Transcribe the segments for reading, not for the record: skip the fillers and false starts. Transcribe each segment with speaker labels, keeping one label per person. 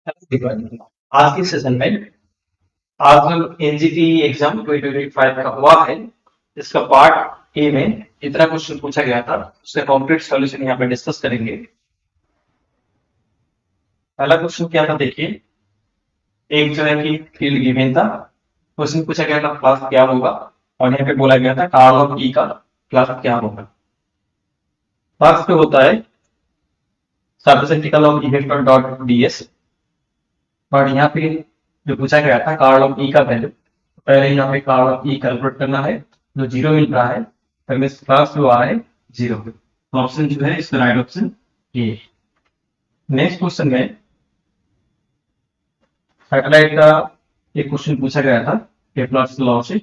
Speaker 1: आज के सेशन में आज जो एनजीटी एग्जाम 2025 का हुआ है, इसका पार्ट ए में इतना क्वेश्चन पूछा गया था, उसका कंप्लीट सॉल्यूशन यहाँ पे डिस्कस करेंगे। पहला क्वेश्चन क्या था देखिए, एक जो है कि फील्ड गिवन था, क्वेश्चन पूछा गया था फ्लास्क क्या होगा, और यहाँ पे बोला गया था कार्ल ऑफ ई का फ्लास्क क्या होगा। फ्लास्क पे होता है surface integral of E vector dot DS, और यहाँ पे जो पूछा गया था कार्ल ऑफ ई का वैल्यू, पहले यहाँ पे कार्ल ऑफ ई कैलकुलेट करना है, जो जीरो मिल रहा है, तो मिस क्लास जो आ रहा है जीरो। तो ऑप्शन जो है इसका right option A. Next question में सैटेलाइट का एक क्वेश्चन पूछा गया था केप्लर्स लॉ से।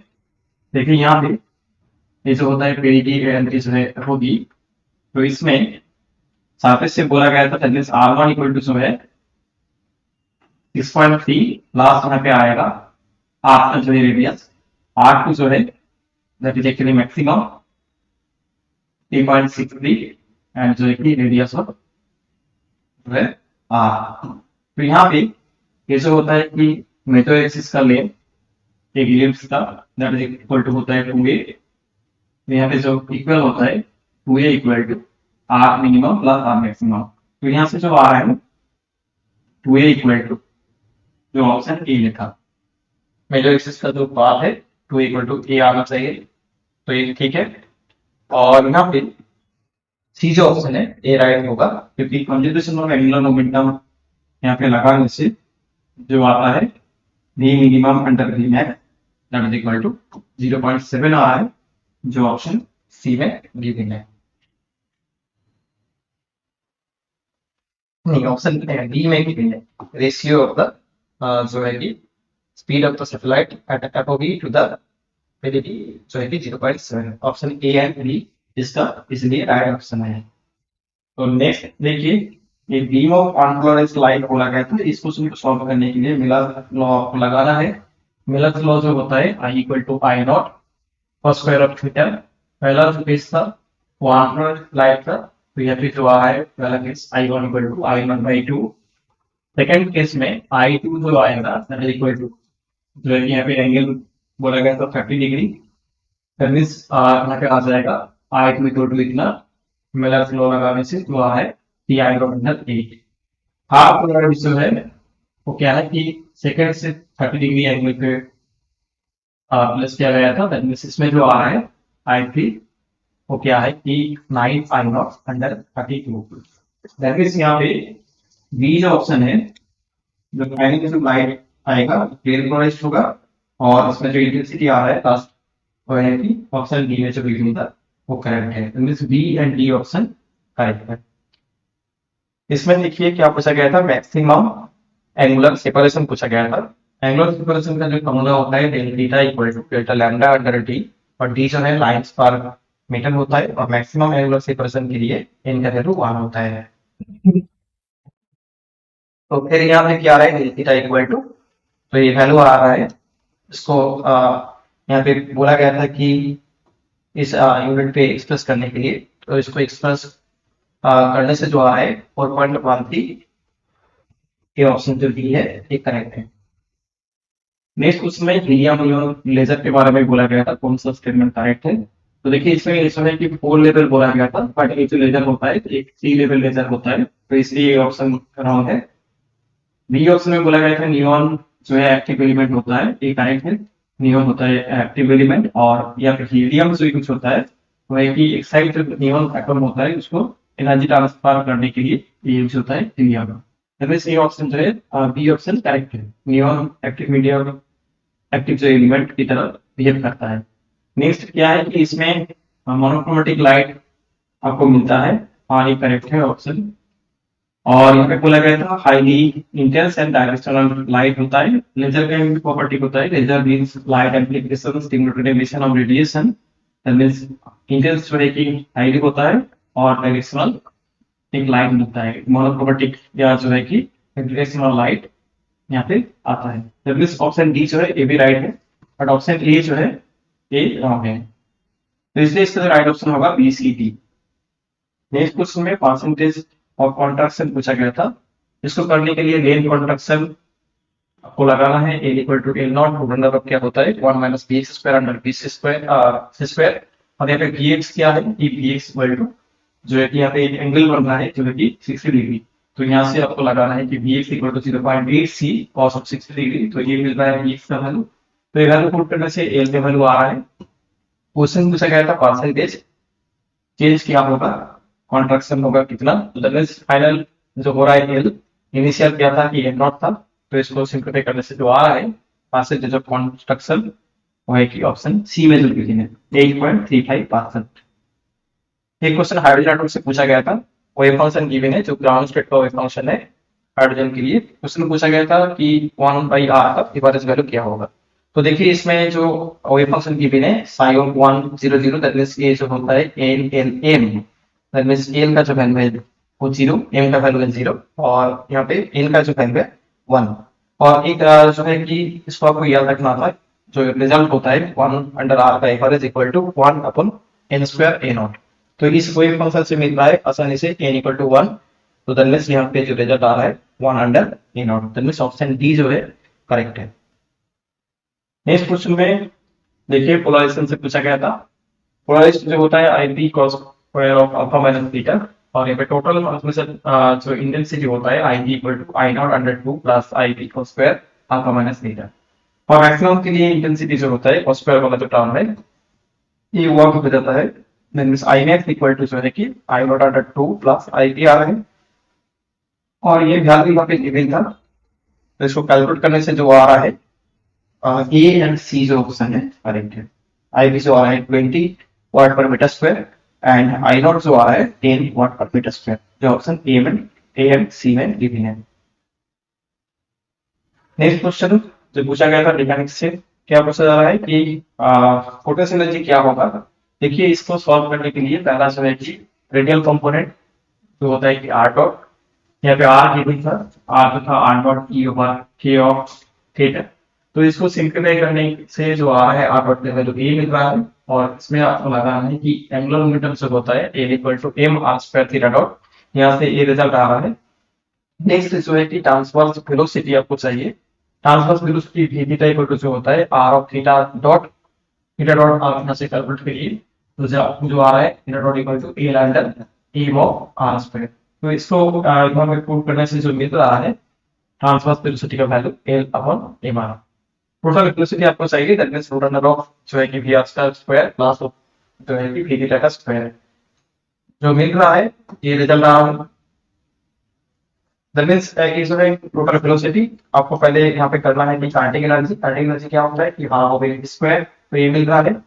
Speaker 1: देखिए यहाँ पे ये जो होता है पेरिटी एंट्री जो है होगी, तो इसमें सरफेस से बोला गया था that means r1 equal to जो है 6.3, लास्ट यहाँ पे आएगा r जो है रेडियस, r2 जो है that is actually maximum 3.63 and जो है कि रेडियस ऑफ जो है r। तो यहाँ पे ये जो होता है कि मेजर एक्सिस का लेंथ एक इलिप्स का दैट इज इक्वल टू होता है 2a, यहाँ पे जो इक्वल होता है 2a equal to r minimum plus r maximum. तो यहाँ से जो आ रहा है 2a इक्वल टू जो ऑप्शन ए लिखा, मेजर एक्सिस का जो पाथ है 2 इक्वल टू ए आना चाहिए, तो ये ठीक है। और यहाँ पे सी जो ऑप्शन है ए राइट होगा, क्योंकि कंजर्वेशन ऑफ एंगुलर मोमेंटम यहाँ पे लगाने से जो आता है v minimum under v max that is equal to 0.7 आ रहा है, जो ऑप्शन सी में गिवन है। नहीं, ऑप्शन डी में गिवन है, रेशियो ऑफ द जो है कि speed of the satellite at FOV to the velocity जो है कि 0.7, ऑप्शन ए एंड बी इसका इसलिए राइट ऑप्शन है। तो नेक्स्ट देखिए, ये बीम ऑफ अनपोलराइज्ड लाइट बोला गया था, इस क्वेश्चन को सॉल्व करने के लिए मिलर लॉ को लगाना है। मिलर लॉ जो होता है I equal to I not first square of theta. पहला जो केस था वो अनपोलराइज्ड लाइट का, तो यहाँ पे जो आ है पहला case I1 equal to I1/2। Second case में I2 जो आएगा दैट इज इक्वल टू जो है कि यहाँ पे एंगल बोला गया था 30 डिग्री, यहाँ पे आ जाएगा I2 इक्वल टू इतना, मिलर लॉ लगाने से जो है T I dot under 8। Half polarise जो है वो क्या है कि सेकंड से 30 डिग्री एंगल पे प्लस किया गया था, दैट मींस इसमें जो आ रहा है I3 वो क्या है कि 9 आई नॉट अंडर 32। दैट मींस यहाँ पे बी जो ऑप्शन है, जो एंगल जो लाइट आएगा वेल पोलराइज्ड होगा, और इसमें जो इंटेंसिटी आ रहा है लास्ट वो है कि ऑप्शन डी में जो गिवन था वो करेक्ट है, means B and D option correct है। इसमें देखिए क्या पूछा गया था, मैक्सिमम एंगुलर सेपरेशन पूछा गया था। एंगुलर सेपरेशन का जो फॉर्मूला होता है del theta equal to delta lambda under D, और डी जो है लाइंस पर मीटर होता है, और मैक्सिमम एंगुलर सेपरेशन के लिए n का वैल्यू 1 होता है। तो फिर यहाँ पे क्या आ रहा है, डेल थीटा इक्वल टू, तो ये वैल्यू आ रहा है, इसको यहाँ पे बोला गया था कि इस यूनिट पे एक्सप्रेस करने के लिए, तो इसको एक्सप्रेस करने से जो आ रहा है 4.13, ये ऑप्शन जो डी है ये करेक्ट है। नेक्स्ट क्वेश्चन में हीलियम नियॉन लेजर के बारे में बोला गया था, कौन सा स्टेटमेंट करेक्ट है। तो देखिए इसमें इसमें है कि 4 लेवल बोला गया था, बट एक जो लेजर होता है एक 3 लेवल लेजर होता है, तो इसलिए ये ऑप्शन रॉन्ग है। बी ऑप्शन में बोला गया था नियॉन जो है एक्टिव एलिमेंट होता है, ये करेक्ट है, नियॉन होता है एक्टिव एलिमेंट। और या फिर हीलियम जो कुछ होता है वो है कि एक साइड जो नियॉन एटम होता है उसको एनर्जी ट्रांसफर करने के लिए ये यूज होता है हीलियम। ये ऑप्शन जो है बी ऑप्शन करेक्ट है, नियॉन एक्टिव मीडियम एक्टिव जो एलिमेंट की तरह बिहेव करता है। नेक्स्ट क्या है कि इसमें मोनोक्रोमेटिक लाइट आपको मिलता है, हाँ ये करेक्ट है ऑप्शन। और यहाँ पे बोला गया था highly intense and directional light होता है, लेजर का भी प्रॉपर्टी होता है, laser means light application stimulated emission of radiation, that means intense जो है कि हाईली होता है, और डायरेक्शनल एक लाइट मिलता है। मोनोक्रोमेटिक या जो है कि डायरेक्शनल लाइट यहाँ पे आता है, दैट मींस ऑप्शन डी जो है ये भी राइट है, बट ऑप्शन ए जो है ये रॉन्ग है, तो इसलिए इसका राइट ऑप्शन होगा BCD। नेक्स्ट क्वेश्चन में परसेंटेज ऑफ कॉन्ट्रैक्शन पूछा गया था, इसको करने के लिए लेन कॉन्ट्रैक्शन आपको लगाना है L equal to L not under of क्या होता है 1 minus B X square under B square और यहाँ पे वी एक्स क्या है कि वी एक्स इक्वल टू जो है कि यहाँ पे एक एंगल बनना है जो है कि 60 डिग्री। तो यहाँ से आपको लगाना है कि V X equal to 0.8 C cos of 60 degree. तो ये मिल रहा है वी एक्स का वैल्यू। तो ये वैल्यू पुट करने से एल का वैल्यू आ रहा है। क्वेश्चन पूछा गया था परसेंटेज चेंज क्या होगा, कॉन्ट्रैक्शन होगा कितना। तो दैट मींस फाइनल जो हो रहा है एल, इनिशियल क्या था कि एम नॉट था, तो इसको सिंप्लीफाई करने से जो आ रहा है परसेंटेज ऑफ कॉन्ट्रैक्शन वो है कि ऑप्शन सी में जो गिवन है 8.35%। एक क्वेश्चन हाइड्रोजन एटम से पूछा गया था, वेव फंक्शन गिवन है जो ग्राउंड स्टेट का वेव फंक्शन है हाइड्रोजन के लिए। क्वेश्चन पूछा गया था कि 1/r का एवरेज वैल्यू क्या होगा। तो देखिए इसमें जो वेव फंक्शन गिवन है साइन ऑफ 100 दैट मींस ये जो होता है L L M, that means L का जो वैल्यू है वो 0, एम का वैल्यू है 0 और यहाँ पे एल का जो वैल्यू है 1। और एक जो है कि इसको आपको याद रखना था, जो रिजल्ट होता है 1/r का average equal to 1/n² a not. तो इस वेव फंक्शन से मिल रहा है आसानी से n इक्वल टू 1। तो दैट मींस यहाँ पे जो रिजल्ट आ रहा है 1/a not, that means option D जो है करेक्ट है। नेक्स्ट क्वेश्चन में देखिए पोलराइजेशन से पूछा गया था। पोलराइजेशन जो होता है IP cos square of alpha minus beta और यहाँ पे टोटल उसमें से जो इंटेंसिटी होता है IP equal to I not under 2 plus IP cos square alpha minus beta. और मैक्सिमम के लिए इंटेंसिटी जो होता है cos स्क्वायर वाला जो टर्म है ये वर्क हो जाता है, that means I max equal to जो है कि I not under 2 plus IP आ रहा है और ये वैल्यू यहाँ पे गिवन था। तो इसको कैलकुलेट करने से जो आ रहा है ए एंड सी जो ऑप्शन है करेक्ट है। आई बी जो आ रहा है 20 watt per metre square and I not जो आ रहा है 10 वाट पर मीटर स्क्वायर, जो ऑप्शन ए एंड सी में गिवन है। नेक्स्ट क्वेश्चन जो पूछा गया था मैकेनिक्स से, क्या पूछा जा रहा है कि पोटेंशियल एनर्जी क्या होगा। देखिए इसको सॉल्व करने के लिए पहला जो है कि रेडियल कंपोनेंट जो होता है कि आर डॉट, यहाँ पे आर गिवन था, आर जो था आर डॉट ई ओवर के ऑफ थीटा। तो इसको सिंप्लीफाई करने से जो आ रहा है आर डॉट वैल्यू ए मिल रहा है और इसमें आपको लगाना है कि एंगुलर मोमेंटम जो होता है A equal to M R square theta dot, यहाँ से ये रिजल्ट आ रहा है। नेक्स्ट जो है कि ट्रांसवर्स वेलोसिटी आपको चाहिए। Transverse velocity V theta equal to जो होता है आर ऑफ थीटा डॉट आप यहाँ से कैलकुलेट करिए। तो जो आ रहा है theta dot equal to A under M of R square. तो इसको यहाँ पे प्रूव करने से जो मिल रहा है ट्रांसवर्स वेलोसिटी का value L upon M R. Total velocity आपको चाहिए that means root under of जो है कि वी आर स्क्वायर प्लस जो है कि वी थीटा का स्क्वायर जो मिल रहा है ये रिजल्ट आ रहा है। दैट मींस ये जो है टोटल वेलोसिटी आपको पहले यहाँ पे करना है कि काइनेटिक एनर्जी क्या होता है कि हाफ ऑफ ए स्क्वायर, तो ये मिल रहा है।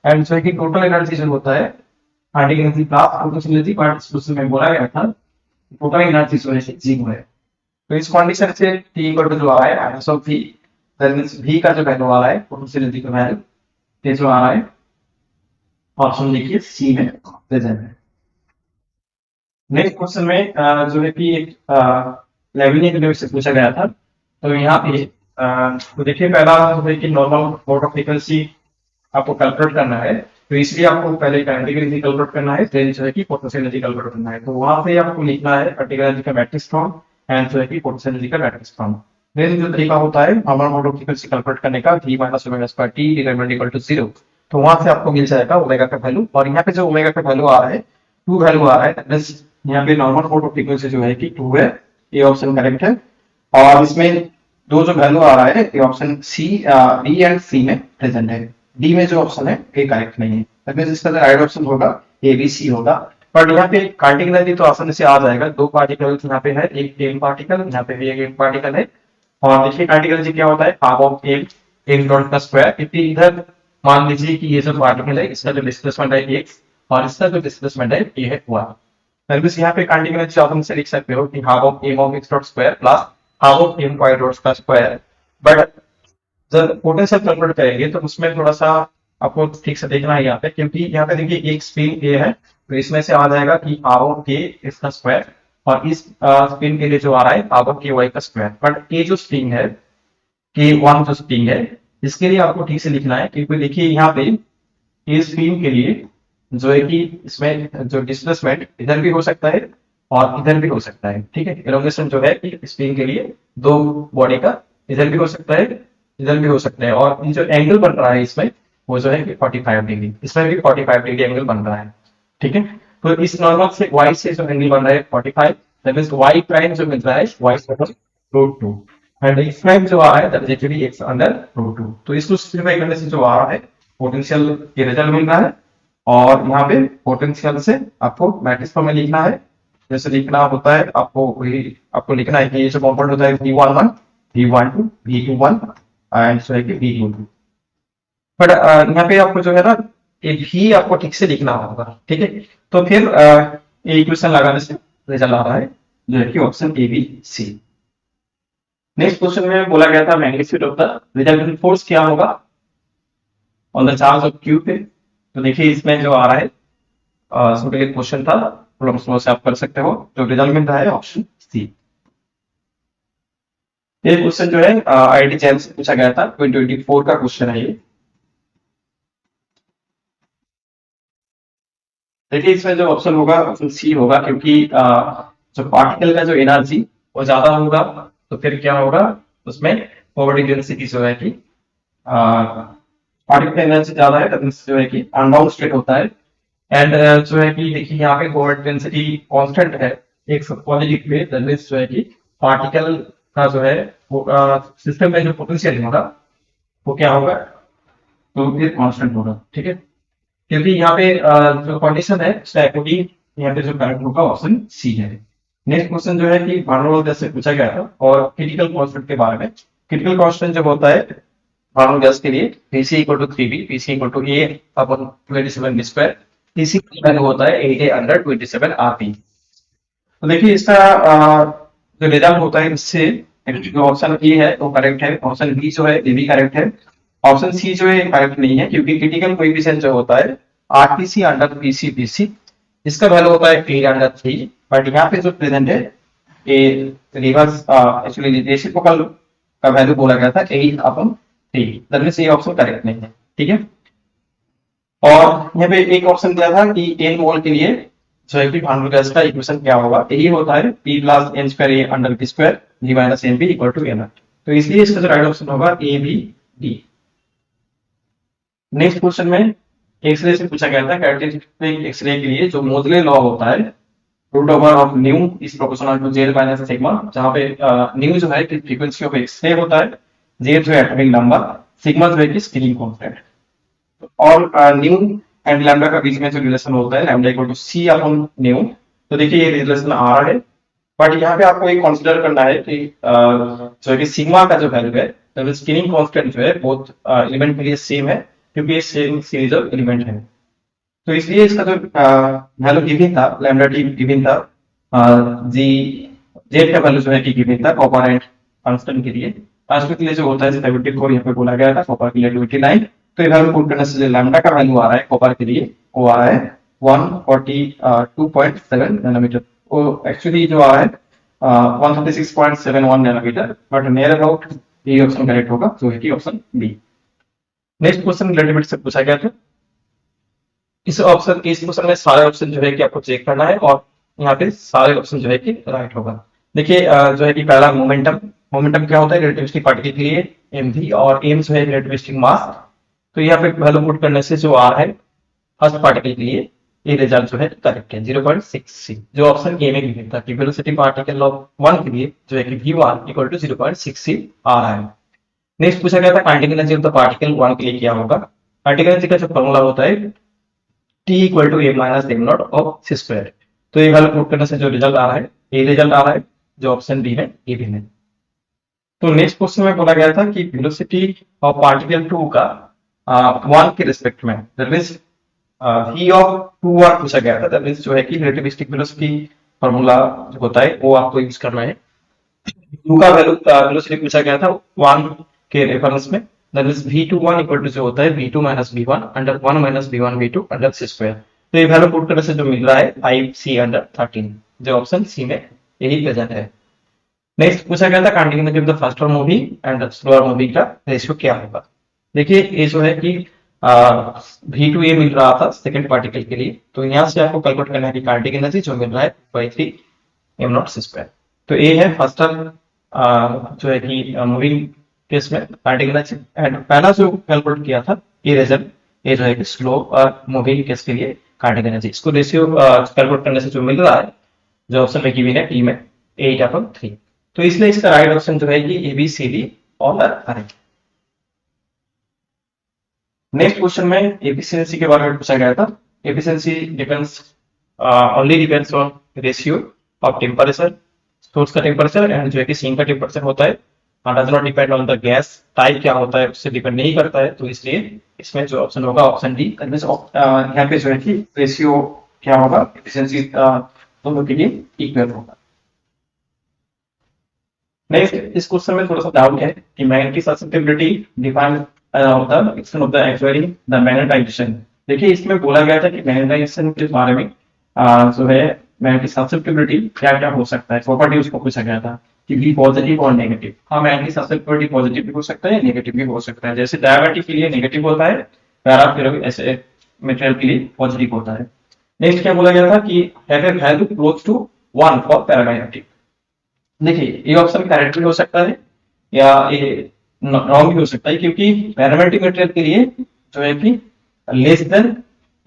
Speaker 1: एंड जो है कि टोटल एनर्जी जो होता है kinetic energy plus potential energy, but इस क्वेश्चन में बोला गया था टोटल एनर्जी जो है 0 है। तो इस कंडीशन से t इक्वल टू जो आ रहा है minus of v, that means v का जो वैल्यू आ रहा है पोटेंशियल एनर्जी का वैल्यू ये जो आ रहा है ऑप्शन देखिए सी में प्रेजेंट है। नेक्स्ट क्वेश्चन में जो है कि एक लेवलिंग के से पूछा गया था। तो यहाँ पे तो देखिए पहला जो है कि नॉर्मल मोड ऑफ फ्रीक्वेंसी आपको कैलकुलेट करना है, तो इसलिए आपको पहले काइनेटिक एनर्जी कैलकुलेट करना है, फिर जो है कि पोटेंशियल एनर्जी कैलकुलेट करना है। तो वहां पे आपको लिखना है पार्टिकुलर एनर्जी का मैट्रिक्स फॉर्म एंड जो है कि पोटेंशियल एनर्जी का मैट्रिक्स फॉर्म। देन जो तरीका होता है normal mode of frequency calculate करने का v minus omega square t equal to 0, तो वहां से आपको मिल जाएगा ओमेगा का वैल्यू। और यहाँ पे जो ओमेगा का वैल्यू आ रहा है 2 वैल्यू आ रहा है, दैट मींस यहाँ पे नॉर्मल मोड ऑफ फ्रीक्वेंसी जो है कि 2 है, ये ऑप्शन करेक्ट है। और इसमें दो जो वैल्यू आ रहा है ये option C B and C में प्रेजेंट है, डी में जो ऑप्शन है ये करेक्ट नहीं है। दैट मींस इसका राइट ऑप्शन होगा ए बी सी होगा। बट यहाँ पे काइनेटिक एनर्जी तो आसानी से आ जाएगा, 2 पार्टिकल यहाँ पे है, एक एम पार्टिकल यहाँ पे भी एक पार्टिकल है। और देखिए काइनेटिक एनर्जी क्या होता है हाफ ऑफ एक डॉट का स्क्वायर, क्योंकि इधर मान लीजिए कि ये जो पार्टिकल है इसका जो डिस्प्लेसमेंट है x और इसका जो डिस्प्लेसमेंट है ये है y। बस यहाँ पे काइनेटिक एनर्जी आप हमसे लिख सकते हो कि half of m of x dot square plus half of m y dot का स्क्वायर। बट जब पोटेंशियल कैलकुलेट करेंगे तो उसमें थोड़ा सा आपको ठीक से देखना है यहाँ पे, क्योंकि यहाँ पे देखिए एक स्पिन a है तो इसमें से आ जाएगा कि हाफ ऑफ k इसका स्क्वायर और इस स्पिन के लिए जो आ रहा है हाफ ऑफ k y का स्क्वायर। बट ये जो स्पिन है k1 जो स्पिन है इसके लिए आपको ठीक से लिखना है, क्योंकि देखिए यहाँ पे इस स्पिन के लिए जो है कि इसमें जो डिस्प्लेसमेंट इधर भी हो सकता है और इधर भी हो सकता है, ठीक है। एलोंगेशन जो है कि स्प्रिंग के लिए दो बॉडी का इधर भी हो सकता है, इधर भी हो सकता है, और ये जो एंगल बन रहा है इसमें वो जो है कि 45 डिग्री, इसमें भी 45 डिग्री एंगल बन रहा है, ठीक है। तो इस नॉर्मल से y से जो एंगल बन रहा है 45, दैट मींस y प्राइम जो मिल रहा है y root two, and x prime जो आ रहा है that is actually x under root two. तो इसको सिंप्लीफाई करने से जो आ रहा है पोटेंशियल के रिजल्ट मिल रहा है, और यहाँ पे पोटेंशियल से आपको मैट्रिक्स फॉर्म में लिखना है। जैसे लिखना होता है आपको वही आपको लिखना है कि ये जो कंपाउंड होता है V11 V12 V21 and so है कि V22। बट यहाँ पे आपको जो है ना ये भी आपको ठीक से लिखना होगा, ठीक है। तो फिर ये इक्वेशन लगाने से रिजल्ट आ रहा है जो है कि option A B C. Next question में बोला गया था magnitude of the resultant force क्या होगा on the charge of Q पे। तो देखिए इसमें जो आ रहा है सिंपल क्वेश्चन था, प्रॉब्लम सॉल्व से आप कर सकते हो। जो रिजल्ट मिल रहा है ऑप्शन सी। ये क्वेश्चन जो है आईआईटी जैम से पूछा गया था, 2024 का क्वेश्चन है ये। देखिए इसमें जो ऑप्शन होगा ऑप्शन सी होगा, क्योंकि जो पार्टिकल का जो एनर्जी वो ज्यादा होगा, तो फिर क्या होगा उसमें फॉरवर्ड डेंसिटी जो है कि पार्टिकल एनर्जी ज्यादा है, जो है कि अनबाउंड स्टेट होता है। एंड जो है कि देखिए यहाँ पे फॉरवर्ड डेंसिटी कांस्टेंट है एक पॉजिटिव पे, दैट मींस जो है कि पार्टिकल का जो है वो सिस्टम में जो पोटेंशियल होगा वो क्या होगा, तो फिर कांस्टेंट होगा, ठीक है। क्योंकि यहाँ पे जो कंडीशन है उसका अकॉर्डिंग यहाँ पे जो करेक्ट होगा ऑप्शन सी है। नेक्स्ट क्वेश्चन जो है कि भान गैस से पूछा गया था और क्रिटिकल कांस्टेंट के बारे में। क्रिटिकल कांस्टेंट जब होता है भान गैस के लिए Pc equal to 3b, Pc equal to a upon 27 square, Pc का वैल्यू होता है 8a अंडर 27 rp। तो देखिए इसका जो रिजल्ट होता है इससे जो ऑप्शन ए है वो करेक्ट है, ऑप्शन बी जो है ये भी करेक्ट है, ऑप्शन सी जो है करेक्ट नहीं है, क्योंकि क्रिटिकल कोएफिशिएंट जो होता है आरटीसी अंडर पीसी पीसी इसका वैल्यू होता है 3 अंडर 3, बट यहाँ पे जो प्रेजेंट है ये रिवर्स एक्चुअली रेसिप्रोकल का वैल्यू बोला गया था 8 अपॉन 3, दैट मींस ये ऑप्शन करेक्ट नहीं है, ठीक है। और यहाँ पे एक ऑप्शन दिया था कि n मोल के लिए जो है कि भान गैस का इक्वेशन क्या होगा, यही होता है p plus n square a under b square g minus n b equal to n। तो इसलिए इसका जो राइट ऑप्शन होगा A B D. Next question में एक्सरे से पूछा गया था कैरेक्टरिस्टिक एक्सरे के लिए जो मोजले लॉ होता है root over of nu is proportional to Z minus sigma, जहां पे न्यू जो है कि फ्रीक्वेंसी ऑफ एक्सरे होता है, जेड जो है एटॉमिक नंबर, सिग्मा जो है कि स्केलिंग कांस्टेंट। और न्यू एंड लैम्डा का बीच में जो रिलेशन होता है lambda equal to C upon nu. तो देखिए ये रिलेशन आ रहा है, बट यहाँ पे आपको एक कंसीडर करना है कि जो है कि सिग्मा का जो वैल्यू है तो स्केलिंग कांस्टेंट जो है बहुत एलिमेंट के लिए सेम है, क्योंकि ये सेम सीरीज ऑफ एलिमेंट है। तो इसलिए इसका जो वैल्यू गिवन था लैम्डा टी गिवन था, जी जेड का वैल्यू जो है कि गिवन था कॉपर एंड कांस्टेंट के लिए, कांस्टेंट के लिए जो होता है 74 यहाँ पे बोला गया था, कॉपर के लिए 29। तो ये वैल्यू पुट करने से जो लैम्डा का वैल्यू आ रहा है कॉपर के लिए वो आ रहा है 142.7 नैनोमीटर। वो एक्चुअली जो आ रहा है 136.71 नैनोमीटर, बट नियर अबाउट ये ऑप्शन करेक्ट होगा जो है कि option B. Next question related से पूछा गया था, इस क्वेश्चन में सारे ऑप्शन जो है कि आपको चेक करना है और यहाँ पे सारे ऑप्शन जो है कि राइट होगा। देखिए जो है कि पहला मोमेंटम, मोमेंटम क्या होता है रिलेटिविस्टिक पार्टिकल के लिए एम वी, और एम जो है रिलेटिविस्टिक मास। तो यहाँ पे वैल्यू पुट करने से जो आ रहा है फर्स्ट पार्टिकल के लिए ये रिजल्ट जो है करेक्ट है 0.66, जो ऑप्शन ए में गिवन था कि वेलोसिटी पार्टिकल ऑफ 1 के लिए जो है कि v1 इक्वल टू 0.66 आ रहा है। नेक्स्ट पूछा गया था kinetic energy of the particle 1 के लिए क्या होगा। काइनेटिक एनर्जी का जो फॉर्मूला होता है T equal to a minus m not of c square. तो ये वैल्यू पुट करने से जो रिजल्ट आ रहा है ये रिजल्ट आ रहा है जो ऑप्शन बी है ए भी है। तो नेक्स्ट क्वेश्चन में बोला गया था कि वेलोसिटी ऑफ पार्टिकल 2 का 1 के रिस्पेक्ट में, दैट मींस v ऑफ 2 पूछा गया था, दैट मींस जो है कि रिलेटिविस्टिक वेलोसिटी फार्मूला जो होता है वो आपको यूज करना है। 2 का वैल्यू वेलोसिटी पूछा गया था 1 के रेफरेंस में, that means v21 equal to जो होता है v2 minus v1 under 1 minus v1 v2 under c square. तो ये वैल्यू पुट करने से जो मिल रहा है 5c अंडर 13, जो ऑप्शन सी में यही प्रेजेंट है। नेक्स्ट पूछा गया था kinetic energy of the first order moving and slower moving का रेशियो क्या होगा। देखिए ये जो है कि v2a मिल रहा था सेकंड पार्टिकल के लिए, तो यहाँ से आपको कैलकुलेट करना है कि काइनेटिक एनर्जी जो मिल रहा है 3 एम नॉट सी स्क्वायर। तो ये है फर्स्ट जो है कि मूविंग केस में काइनेटिक एनर्जी, एंड पहला जो कैलकुलेट किया था ये रिजल्ट, ये जो है कि स्लो और मूविंग केस के लिए काइनेटिक एनर्जी, इसको रेशियो कैलकुलेट करने से जो मिल रहा है, जो ऑप्शन में गिवन है टी में 8/3। तो इसलिए इसका राइट ऑप्शन जो है कि A B C D all are correct. Next question में एफिशिएंसी के बारे में पूछा गया था। Efficiency depends only depends on ratio of temperature, source का टेम्परेचर एंड जो है कि सीन का टेम्परेचर होता है, does not depend on the gas type क्या होता है उससे डिपेंड नहीं करता है। तो इसलिए इसमें जो ऑप्शन होगा ऑप्शन डी। यहाँ पे जो है कि रेशियो क्या होगा, एफिशिएंसी दोनों के लिए इक्वल होगा। नेक्स्ट इस क्वेश्चन में थोड़ा सा डाउट है कि magnetic susceptibility define of the action of the acquiring the magnetization. देखिए इसमें बोला गया था कि मैग्नेटाइजेशन के बारे में जो है मैग्नेटिक ससेप्टिबिलिटी क्या क्या हो सकता है, प्रॉपर्टी उसको पूछा गया था कि भी पॉजिटिव और नेगेटिव। हाँ, मैग्नेटिक ससेप्टिबिलिटी पॉजिटिव भी हो सकता है, नेगेटिव भी हो सकता है। जैसे डायमैग्नेटिक के लिए नेगेटिव होता है, पैराफेरो ऐसे मटेरियल के लिए पॉजिटिव होता है। नेक्स्ट क्या बोला गया था कि have a value close to 1 for paramagnetic. देखिए ये ऑप्शन करेक्ट भी हो सकता है या ये रॉन्ग भी हो सकता है, क्योंकि पैरामेट्रिक मटेरियल के लिए जो है कि लेस देन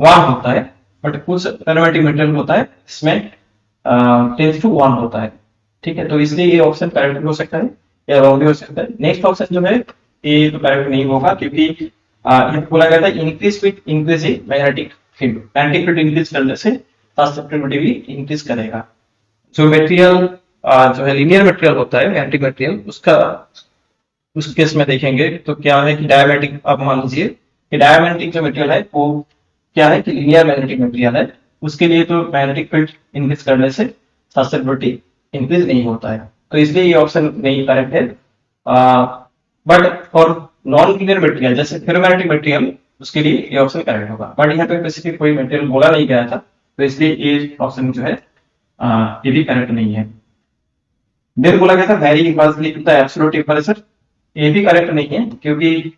Speaker 1: 1 होता है, बट कुछ पैरामेट्रिक मटेरियल होता है इसमें टेंस टू 1 होता है। ठीक है, तो इसलिए ये ऑप्शन करेक्ट भी हो सकता है या रॉन्ग भी हो सकता है। नेक्स्ट ऑप्शन जो है ये तो करेक्ट नहीं होगा, क्योंकि यहाँ बोला गया था increase with increasing magnetic field. Magnetic field increase करने से ससेप्टिबिलिटी भी इंक्रीज करेगा। जो मटेरियल जो है लीनियर मटेरियल होता है मैग्नेटिक मटेरियल, उसका उस केस में देखेंगे तो क्या है कि डायमैग्नेटिक, अब मान लीजिए कि डायमैग्नेटिक जो मटेरियल है वो क्या है कि लीनियर मैग्नेटिक मटेरियल है, उसके लिए तो मैग्नेटिक फील्ड इंक्रीज करने से ससेप्टिबिलिटी इंक्रीज नहीं होता है। तो इसलिए ये ऑप्शन नहीं करेक्ट है। But for non linear material जैसे फेरोमैग्नेटिक मटेरियल उसके लिए ये ऑप्शन करेक्ट होगा, बट यहाँ पे स्पेसिफिक कोई मटेरियल बोला नहीं गया था, तो इसलिए ये ऑप्शन जो है ये भी करेक्ट नहीं है। देन बोला गया था very inversely to the absolute temperature, ये भी करेक्ट नहीं है, क्योंकि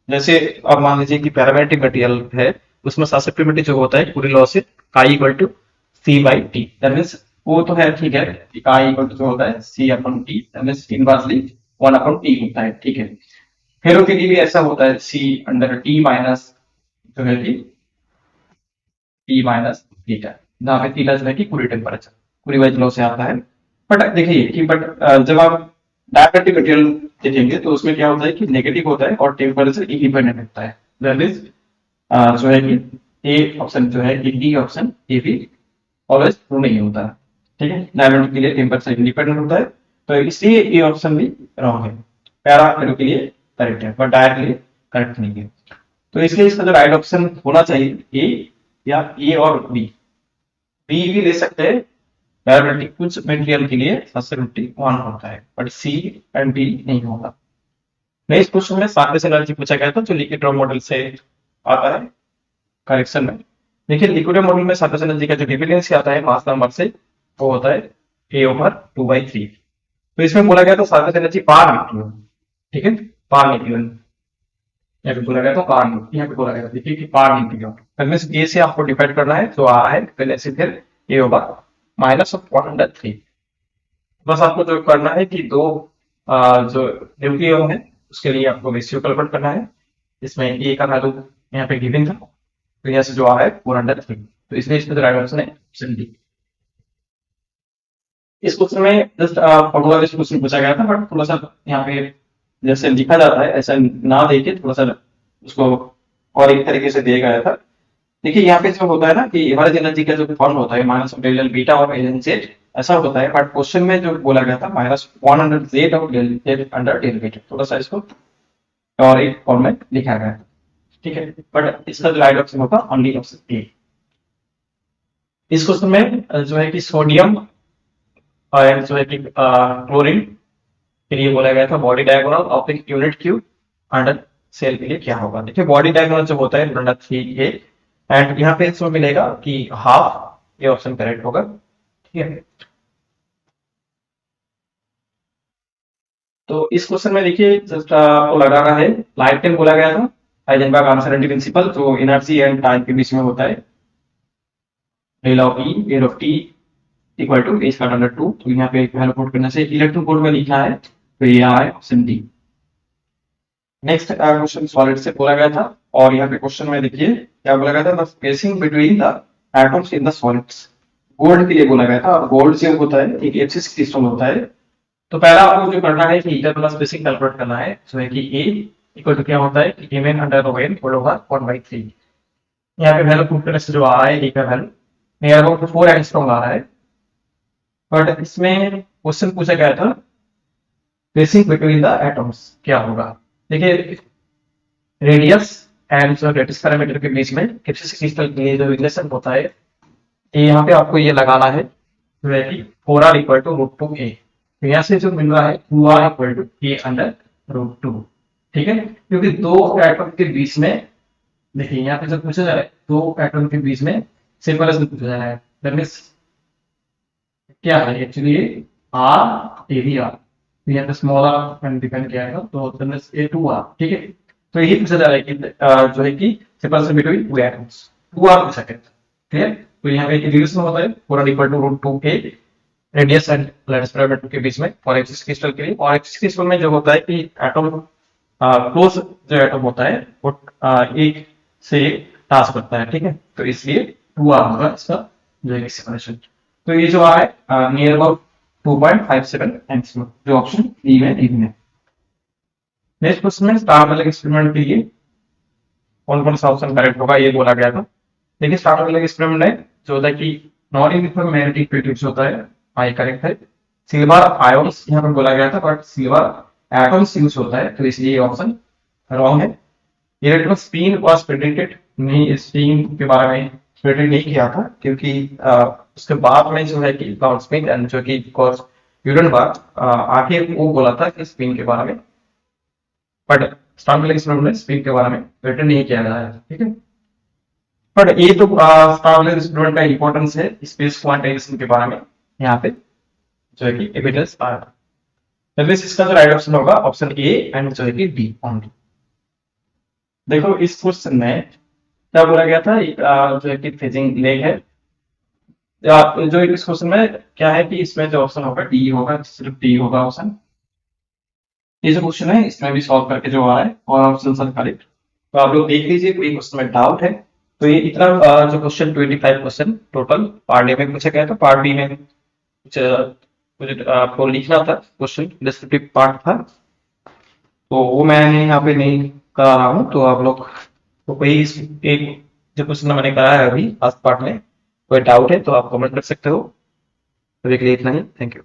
Speaker 1: जैसे अब मान लीजिए कि पैरामैग्नेटिक मटेरियल है उसमें ससेप्टिबिलिटी जो होता है पूरी लॉ से I equal to C by T, that means वो तो है ठीक है, I इक्वल टू जो होता है C upon T, that means inversely 1 upon T होता है। ठीक है, फेरो के लिए भी ऐसा होता है सी अंडर टी माइनस जो है कि टी माइनस थीटा, जहाँ पे थीटा जो है कि पूरी टेम्परेचर पूरी वाइज लॉ से आता है। बट देखिए कि जब आप डायमैग्नेटिक मटेरियल देखेंगे तो उसमें क्या होता है कि नेगेटिव होता है और टेम्परेचर इंडिपेंडेंट होता है, दैट इज जो है कि ए ऑप्शन जो है डी ऑप्शन ये भी ऑलवेज ट्रू नहीं होता है। ठीक है, डायमैग्नेटिक के लिए टेम्परेचर इंडिपेंडेंट होता है, तो इसलिए ये ऑप्शन भी रॉन्ग है। पैरा के लिए करेक्ट है बट डायर के लिए करेक्ट नहीं है। तो इसलिए इसका जो राइट ऑप्शन होना चाहिए ए या ए और बी, बी भी ले सकते हैं। पैरामेट्रिक कुछ मटेरियल के लिए ससेप्टिबिलिटी 1 होता है, बट सी एंड बी नहीं होगा। नेक्स्ट क्वेश्चन में सरफेस एनर्जी पूछा गया था जो लिक्विड मॉडल से आता है करेक्शन में। देखिए लिक्विड मॉडल में सरफेस एनर्जी का जो डिपेंडेंसी आता है मास नंबर से वो होता है A/2/3। तो इसमें बोला गया था सरफेस एनर्जी पार मीटर, ठीक है, पार मीटर यहाँ पे बोला गया था पार मीटर, यहाँ पे बोला गया था देखिए कि पार मीटर ए से आपको डिफाइन करना है जो आ है डिपेंडेंसी, फिर ये होगा -1/3। बस आपको जो करना है कि दो जो न्यूक्लियन है उसके लिए आपको रेशियो कैलकुलेट करना है। इसमें ए का वैल्यू यहाँ पे गिवन था, तो यहाँ से जो आ है 4/3, तो इसलिए इसमें राइट ऑप्शन है ऑप्शन डी। इस क्वेश्चन में जस्ट फॉर्मूला बेस्ड क्वेश्चन पूछा गया था, बट थोड़ा सा यहाँ पे जैसे लिखा जाता है ऐसा ना देके थोड़ा सा उसको और एक तरीके से दिया गया था। देखिए यहाँ पे जो होता है ना कि एवरेज एनर्जी का जो फॉर्म होता है माइनस डेल एल बीटा और एल जेड ऐसा होता है, बट क्वेश्चन में जो बोला गया था -100 जेड और del Z under del beta, थोड़ा सा इसको और एक फॉर्म में लिखा गया है। ठीक है, बट इसका जो राइट ऑप्शन होगा ओनली ऑप्शन ए। इस क्वेश्चन में जो है कि सोडियम और जो है कि क्लोरीन के लिए बोला गया था बॉडी डायगोनल ऑफ एक यूनिट क्यूब अंडर सेल के लिए क्या होगा। देखिए बॉडी डायगोनल जो होता है अंडर 3a एंड यहाँ पे इसमें मिलेगा कि हाफ, ये ऑप्शन करेक्ट होगा। ठीक है, तो इस क्वेश्चन में देखिए जस्ट आपको लगाना है लाइटन बोला गया था हाइजेनबर्ग अनसर्टेनिटी प्रिंसिपल जो एनर्जी एंड टाइम के बीच में होता है, del of E del of T equal to A square under 2, तो यहाँ पे वैल्यू पुट करने से इलेक्ट्रॉन वोल्ट में लिखना है, तो ये आ है option D. Next question solid से बोला गया था, और यहाँ पे क्वेश्चन में देखिए क्या बोला गया था, the spacing between the atoms in the solids. Gold के लिए बोला गया था, और गोल्ड से होता है एक एसिड क्रिस्टल होता है। तो पहला आपको जो करना है कि हीटर प्लस स्पेसिंग कैलकुलेट करना है, जो है कि ए इक्वल टू क्या होता है कि M under N whole over 1/3। यहाँ पे वैल्यू पुट करने से जो आ रहा है ए का वैल्यू नियर अबाउट 4 एंगस्ट्रॉम आ रहा है। बट इसमें क्वेश्चन पूछा गया था स्पेसिंग बिटवीन द एटम्स क्या होगा। देखिए रेडियस एंड जो रेडियस पैरामीटर के बीच में एब्सिस क्रिस्टल के लिए जो रिलेशन होता है, ये यहाँ पे आपको ये लगाना है, जो है कि 4r equal to root 2a। तो यहाँ से जो मिल रहा है 2r equal to a under root 2, ठीक है। क्योंकि दो एटम के बीच में, देखिए यहाँ पे जो पूछा जा रहा है दो एटम के बीच में सिंपल पूछा जा रहा है, दैट मींस क्या है actually R A B R, तो यहाँ पे स्मॉल आर डिपेंड किया है, तो दैट मींस ए 2r, ठीक है। तो यही पूछा जा रहा है कि जो है कि simple between two atoms 2r पूछा गया, क्लियर। तो यहाँ पे एक रिलेशन होता है 4r equal to root 2a radius and lens parameter के बीच में फॉर एक्सिस क्रिस्टल के लिए। और एक्सिस क्रिस्टल में जो होता है कि एटम क्लोज जो एटम होता है वो एक से टास्क करता है, ठीक है। तो इसलिए 2r होगा इसका जो है एक्सप्रेशन। तो ये जो है नियर अबाउट 2.57 एंगस्ट्रॉम, जो ऑप्शन डी में डी में। नेक्स्ट क्वेश्चन में स्टार मेटल एक्सपेरिमेंट के लिए कौन कौन सा ऑप्शन करेक्ट होगा ये बोला गया था। देखिए स्टार मेटल एक्सपेरिमेंट में जो होता है कि नॉन यूनिफॉर्म मैग्नेटिक फील्ड होता है, आई करेक्ट है। सिल्वर आयंस यहाँ पर बोला गया था, बट सिल्वर एटम्स यूज होता है, तो इसलिए ये ऑप्शन रॉन्ग है। इलेक्ट्रॉन स्पिन वाज प्रेडिक्टेड, नहीं स्पिन के बारे में प्रेडिक्ट नहीं किया था, क्योंकि उसके बाद में जो है कि लॉर्ड स्पिन एंड जो कि ह्यूडेनबर्ग आके वो बोला था कि स्पिन के बारे में, बट स्टार मेटल एक्सपेरिमेंट में स्पिन के बारे में प्रेडिक्ट नहीं किया गया है, ठीक है। बट ये तो स्टार मेटल एक्सपेरिमेंट का इंपॉर्टेंस है स्पेस क्वांटाइजेशन के बारे में, यहाँ पे जो है कि एविडेंस आ रहा है। इसका जो राइट ऑप्शन होगा ऑप्शन ए एंड जो है कि बी ओनली। देखो इस क्वेश्चन में क्या बोला गया था, एक जो है कि फेजिंग लेग है। जो इस क्वेश्चन में क्या है कि इसमें जो ऑप्शन होगा डी होगा, सिर्फ डी होगा ऑप्शन। ये जो क्वेश्चन है इसमें भी सॉल्व करके जो आ रहा है और ऑप्शन सर करेक्ट। तो आप लोग देख लीजिए कोई क्वेश्चन में डाउट है तो ये इतना जो question 25 question total part A में पूछा गया था, पार्ट बी में मुझे आपको लिखना था क्वेश्चन डिस्क्रिप्टिव पार्ट था, तो वो मैंने यहाँ पे नहीं करा रहा हूँ। तो आप लोग तो कोई एक जो क्वेश्चन मैंने कराया है अभी लास्ट पार्ट में कोई डाउट है तो आप कमेंट कर सकते हो। तो देख लिए इतना ही, थैंक यू।